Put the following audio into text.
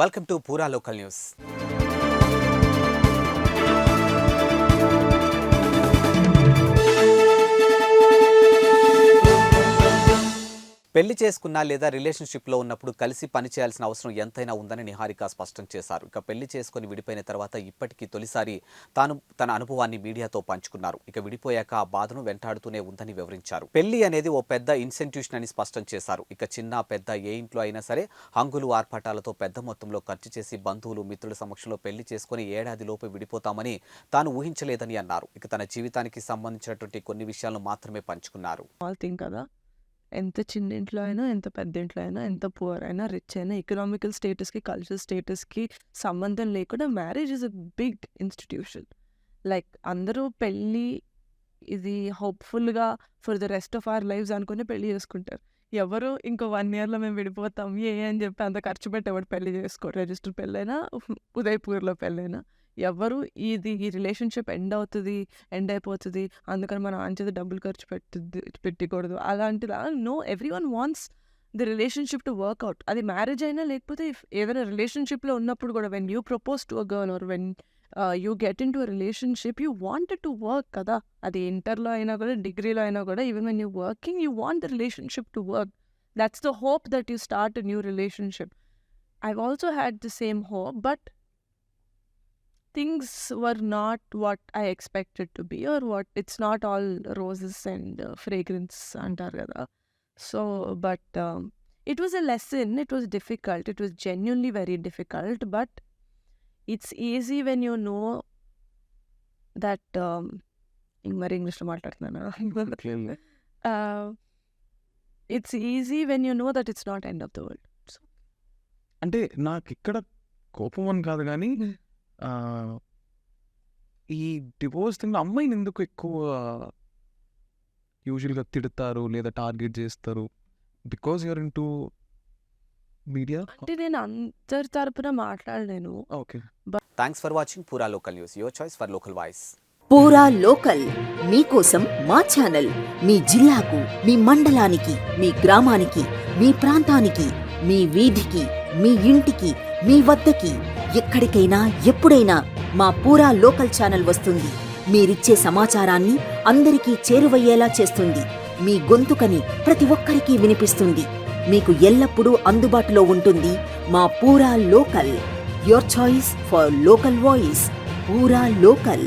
Welcome to పూరా local news. పెళ్లి చేసుకున్నా లేదా రిలేషన్షిప్లో ఉన్నప్పుడు కలిసి పనిచేయాల్సిన అవసరం ఎంతైనా ఉందని నిహారిక స్పష్టం చేశారు. ఇక పెళ్లి చేసుకుని విడిపోయిన తర్వాత ఇప్పటికీ తొలిసారి తాను తన అనుభవాన్ని మీడియాతో పంచుకున్నారు. ఇక విడిపోయాక ఆ బాధను వెంటాడుతూనే ఉందని వివరించారు. పెళ్లి అనేది ఓ పెద్ద ఇన్స్టిట్యూషన్ అని స్పష్టం చేశారు. ఇక చిన్న పెద్ద ఏ ఇంట్లో అయినా సరే హంగులు ఆర్పాటాలతో పెద్ద మొత్తంలో ఖర్చు చేసి బంధువులు మిత్రుల సమక్షంలో పెళ్లి చేసుకుని ఏడాదిలోపు విడిపోతామని తాను ఊహించలేదని అన్నారు. ఇక తన జీవితానికి సంబంధించినటువంటి కొన్ని విషయాలను మాత్రమే పంచుకున్నారు. ఎంత చిన్న ఇంట్లో అయినా, ఎంత పెద్ద ఇంట్లో అయినా, ఎంత పువర్ అయినా, రిచ్ అయినా, ఎకనామికల్ స్టేటస్కి, కల్చరల్ స్టేటస్కి సంబంధం లేకుండా marriage is a big institution. Like అందరూ పెళ్ళి ఇది హోప్ఫుల్గా for the rest of our lives అనుకుని పెళ్లి చేసుకుంటారు. ఎవరు ఇంకో 1 yearలో మేము విడిపోతాం అని చెప్పి అంత ఖర్చు పెట్టి ఎవరు పెళ్లి చేసుకోరు. రిజిస్టర్ పెళ్ళైనా, ఉదయపూర్లో పెళ్ళైనా ఎవరు ఈ రిలేషన్షిప్ ఎండ్ అయిపోతుంది అందుకని మనం అంచేది డబ్బులు ఖర్చు పెట్టకూడదు అలాంటిదా. No, every one wants the relationship to work out. అది మ్యారేజ్ అయినా లేకపోతే ఏదైనా రిలేషన్షిప్లో ఉన్నప్పుడు కూడా when you propose to a girl or when you get into a relationship you wanted to work కదా. అది ఇంటర్లో అయినా కూడా, డిగ్రీలో అయినా కూడా, even when you working you want the relationship to work. That's the hope that you start a new relationship. I've also had the same hope, but things were not what I expected to be, or what it's not all roses and fragrance antar kada. So but it was a lesson. It was difficult. It was genuinely very difficult, but it's easy when you know that మరి ఇంగ్లీష్లో మాట్లాడుతున్నాను. It's easy when you know that it's not end of the world. అంటే నాకు ఇక్కడ కోపం అని కాదు కానీ ఈ డివోర్స్ థింగ్ అమ్మాయిని ఎందుకు ఎక్కువ యూజువల్గా తిడతారు లేదా టార్గెట్ చేస్తారు? Because you're into media. అంటే నేను అందరి తరపున మాట్లాడలేను. Okay, thanks for watching Pura local news, your choice for local voice. Pura local మీకోసం మా ఛానల్. మీ జిల్లాకు, మీ మండలానికి, మీ గ్రామానికి, మీ ప్రాంతానికి, మీ వీధికి, మీ ఇంటికి, మీ వద్దకి, ఎక్కడికైనా ఎప్పుడైనా మా పూరా లోకల్ ఛానల్ వస్తుంది. మీరిచ్చే సమాచారాన్ని అందరికీ చేరువయ్యేలా చేస్తుంది. మీ గొంతుకని ప్రతి ఒక్కరికి వినిపిస్తుంది. మీకు ఎల్లప్పుడూ అందుబాటులో ఉంటుంది మా పూరా local. Your choice for local voice. Pura local.